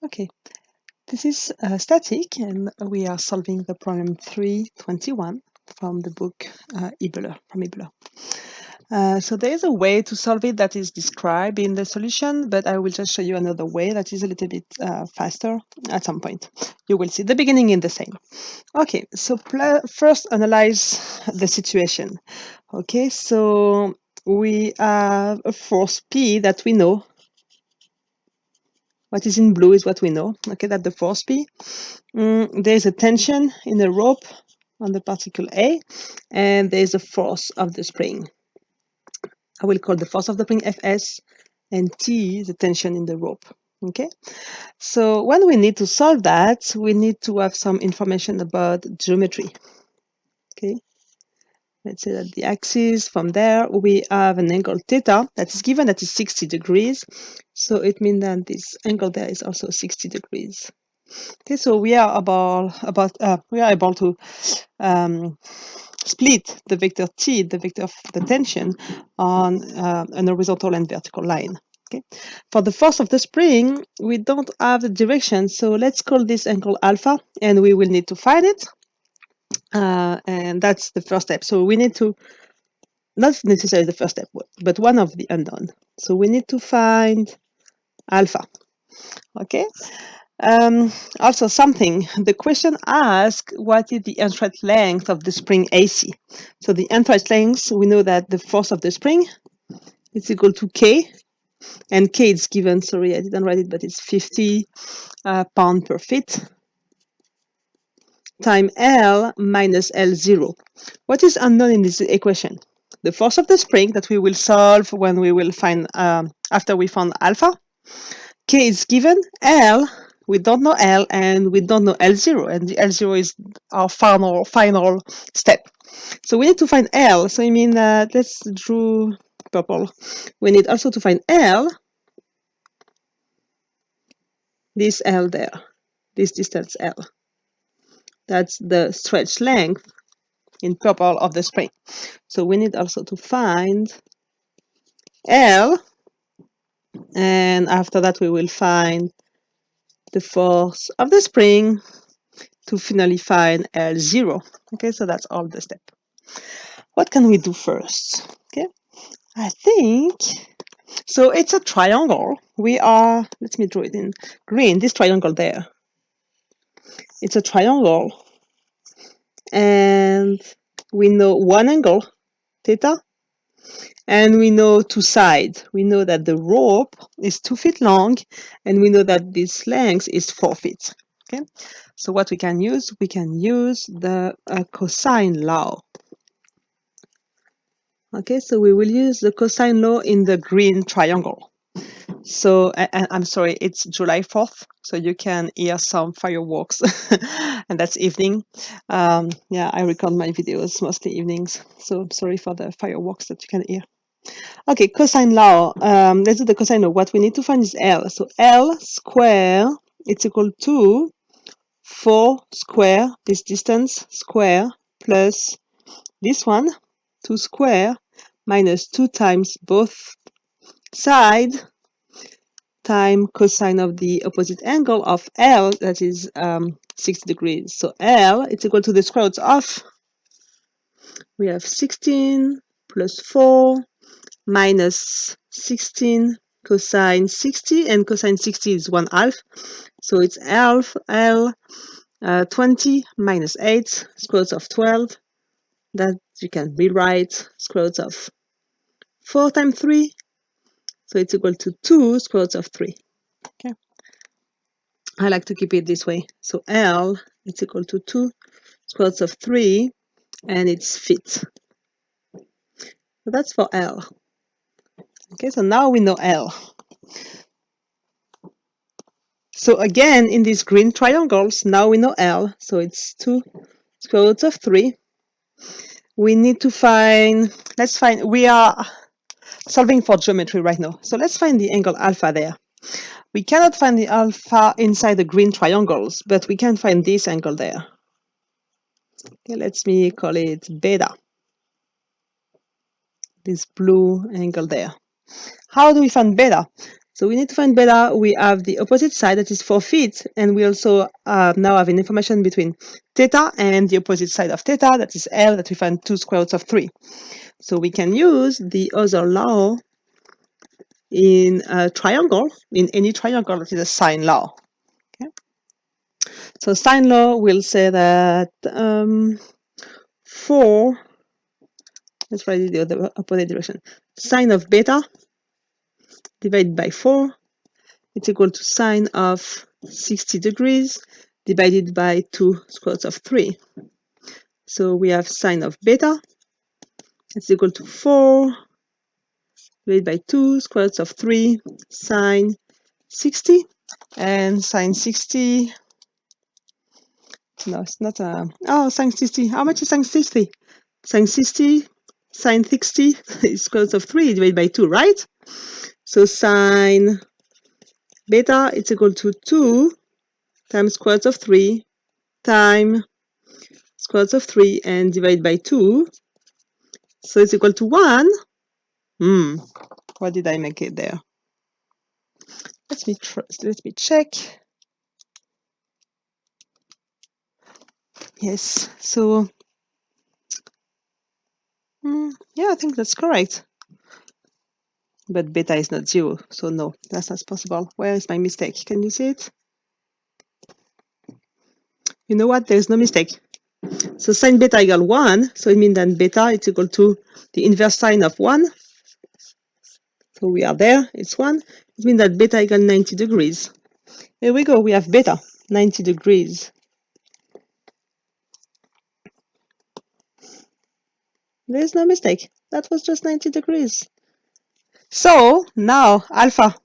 Okay, this is static, and we are solving the problem 321 from the book from Ebeler. So there is a way to solve it that is described in the solution, but I will just show you another way that is a little bit faster at some point. You will see the beginning in the same. Okay, so first analyze the situation. Okay, so we have a force P that we know. What is in blue is what we know. Okay, that's the force P. There's a tension in the rope on the particle A, and there's a force of the spring. I will call the force of the spring Fs, and T is the tension in the rope. Okay, so when we need to solve that, we need to have some information about geometry. Okay, let's say that the axis from there, we have an angle theta that is given that is 60 degrees. So it means that this angle there is also 60 degrees. Okay, so we are able to split the vector t, the vector of the tension, on an horizontal and vertical line. Okay, for the force of the spring, we don't have the direction, so let's call this angle alpha, and we will need to find it. And that's the first step. So we need to, not necessarily the first step, but one of the unknown. So we need to find alpha. Okay. Also something, the question asks, what is the Unfrench length of the spring AC? So the Unfrench length, we know that the force of the spring is equal to K, and K is given, sorry, I didn't write it, but it's 50 pound per feet, time L minus L0. What is unknown in this equation? The force of the spring that we will solve when we will find, after we found alpha. K is given, L, we don't know L, and we don't know L0, and the L0 is our final step. So we need to find L, so I mean, let's draw purple. We need also to find L, this L there, this distance L. That's the stretch length in purple of the spring. So we need also to find L, and after that we will find the force of the spring to finally find L0. Okay, so that's all the step. What can we do first? Okay, I think, so it's a triangle. Let me draw it in green, this triangle there. It's a triangle, and we know one angle, theta, and we know two sides. We know that the rope is 2 feet long, and we know that this length is 4 feet. Okay, so what we can use the cosine law. Okay, so we will use the cosine law in the green triangle. So I'm sorry, it's July 4th, so you can hear some fireworks, and that's evening. Yeah, I record my videos mostly evenings, so I'm sorry for the fireworks that you can hear. Okay, cosine law. Let's do the cosine law. What we need to find is L. So L square, it's equal to 4 square, this distance square, plus this one, 2 square, minus 2 times both side, time cosine of the opposite angle of L, that is 60 degrees. So L, it's equal to the square root of, we have 16 plus 4 minus 16 cosine 60, and cosine 60 is 1/2. So it's L 20 minus 8, square root of 12. That you can rewrite square root of 4 times 3. So it's equal to 2 square root of 3. Okay. I like to keep it this way. So L is equal to 2 square root of 3, and it's feet. So that's for L. Okay, so now we know L. So again, in these green triangles, now we know L. So it's 2 square root of 3. We need to find, we are solving for geometry right now. So let's find the angle alpha there. We cannot find the alpha inside the green triangles, but we can find this angle there. Okay, let me call it beta. This blue angle there. How do we find beta? So we need to find beta. We have the opposite side, that is 4 feet, and we also now have an information between theta and the opposite side of theta, that is L, that we find 2 square roots of 3. So we can use the other law in a triangle, in any triangle, that is a sine law. Okay? So sine law will say that 4, let's write it the other opposite direction, sine of beta divided by 4, it's equal to sine of 60 degrees divided by 2 square roots of 3. So we have sine of beta, it's equal to 4 divided by 2 square roots of 3 sine 60. And sine 60, no, it's not sine 60. How much is sine 60? Sine 60, sine 60 is square root of 3 divided by 2, right? So sine beta, it's equal to 2 times square root of 3 times square root of 3 and divide by 2. So it's equal to 1. What did I make it there? Let me check. Yes, so yeah, I think that's correct. But beta is not 0, so no, that's not possible. Where is my mistake? Can you see it? You know what? There's no mistake. So sine beta equal 1, so it means that beta is equal to the inverse sine of 1. So we are there, it's 1. It means that beta equals 90 degrees. Here we go, we have beta, 90 degrees. There's no mistake. That was just 90 degrees. So now alpha.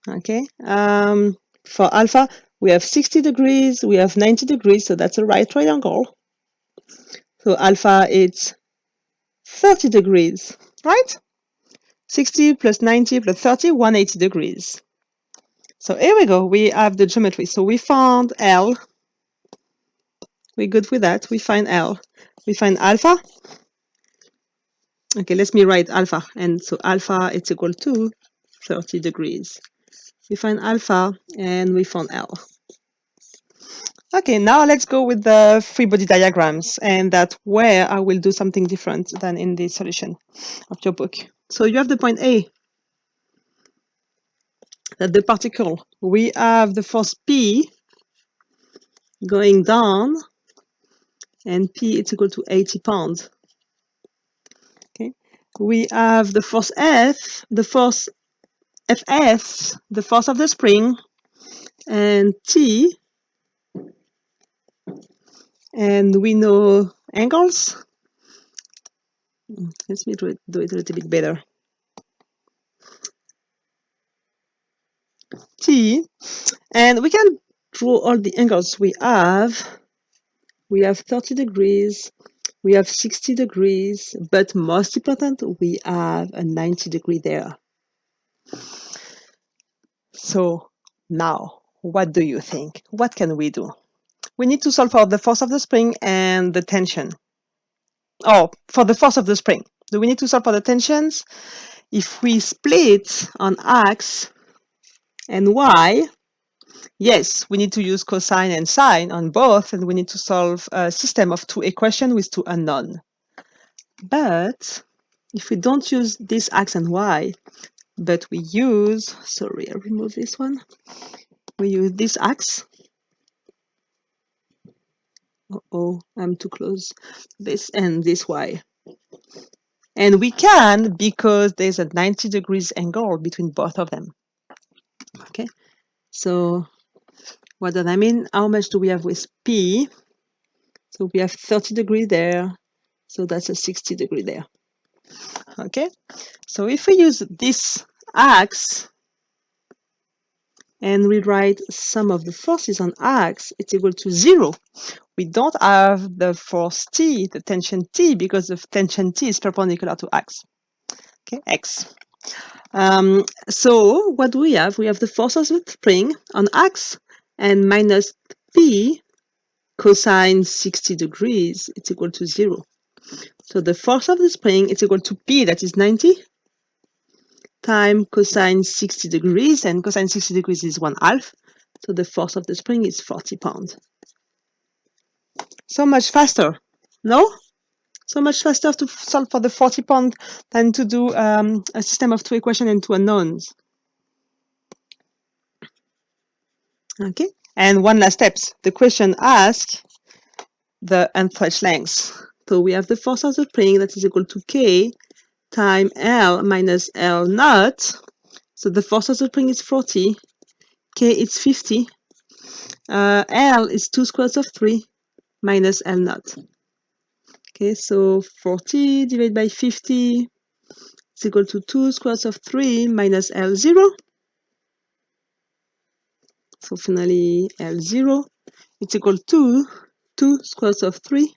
Okay. For alpha, we have 60 degrees, we have 90 degrees, so that's a right triangle. So alpha is 30 degrees, right? 60 plus 90 plus 30, 180 degrees. So here we go. We have the geometry. So we found L. We're good with that. We find L. We find alpha. Okay, let me write alpha. And so alpha is equal to 30 degrees. We find alpha and we found L. Okay, now let's go with the free body diagrams, and that's where I will do something different than in the solution of your book. So you have the point A, that the particle, we have the force P going down, and P is equal to 80 pounds. Okay, we have the force F, the force Fs, the force of the spring, and T, and we know angles. Let me do it a little bit better. T, and we can draw all the angles we have. We have 30 degrees, we have 60 degrees, but most important, we have a 90 degree there. So now, what do you think? What can we do? We need to solve for the force of the spring and the tension. Oh, for the force of the spring. Do we need to solve for the tensions? If we split on x and y, yes, we need to use cosine and sine on both, and we need to solve a system of 2 equations with 2 unknown. But if we don't use this x and y, but we use, sorry, I remove this one. We use this x. Oh, I'm too close. This and this y. And we can because there's a 90 degrees angle between both of them. Okay, so what does that mean? How much do we have with P? So we have 30 degrees there. So that's a 60 degree there. Okay, so if we use this x and we write sum of the forces on x, it's equal to 0. We don't have the force T, the tension T, because the tension T is perpendicular to x. Okay, x. So what do we have? We have the force of the spring on x and minus P cosine 60 degrees, it's equal to 0. So the force of the spring is equal to P, that is 90, times cosine 60 degrees, and cosine 60 degrees is 1/2. So the force of the spring is 40 pounds. So much faster, no? So much faster to solve for the 40 pound than to do a system of two equations and two unknowns. Okay, and one last step. The question asks the Unfrench length. So we have the force of the spring that is equal to K times L minus L naught. So the force of the spring is 40, K is 50, L is 2 squares of 3 minus L naught. Okay, so 40 divided by 50 is equal to 2 squares of 3 minus L0. So finally, L0 is equal to 2 squares of 3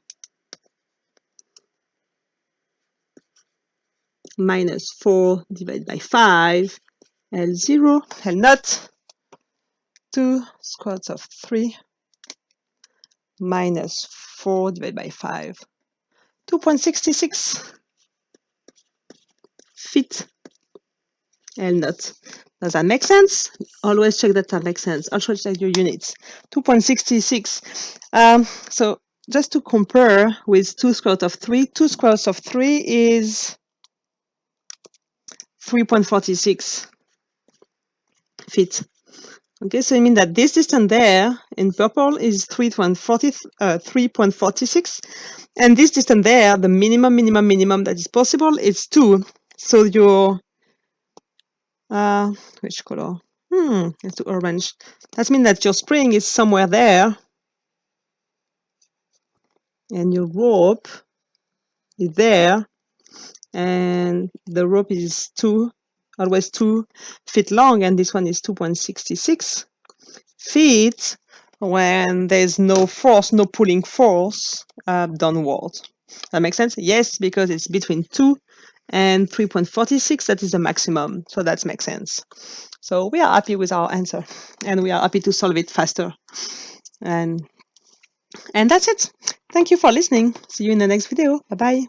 minus 4 divided by 5. L0, L naught, 2 squares of 3 minus 4 divided by 5. 2.66 feet. L naught. Does that make sense? Always check that makes sense. Also check your units. 2.66. So just to compare with 2 square root of 3, 2 square root of 3 is 3.46 feet. Okay, so I mean that this distance there in purple is 3.46, and this distance there, the minimum that is possible is 2. So your which color? It's the orange. That means that your spring is somewhere there, and your rope is there, and the rope is always 2 feet long, and this one is 2.66 feet when there's no force, no pulling force downward. That makes sense? Yes, because it's between 2 and 3.46. That is the maximum. So that makes sense. So we are happy with our answer, and we are happy to solve it faster. And that's it. Thank you for listening. See you in the next video. Bye-bye.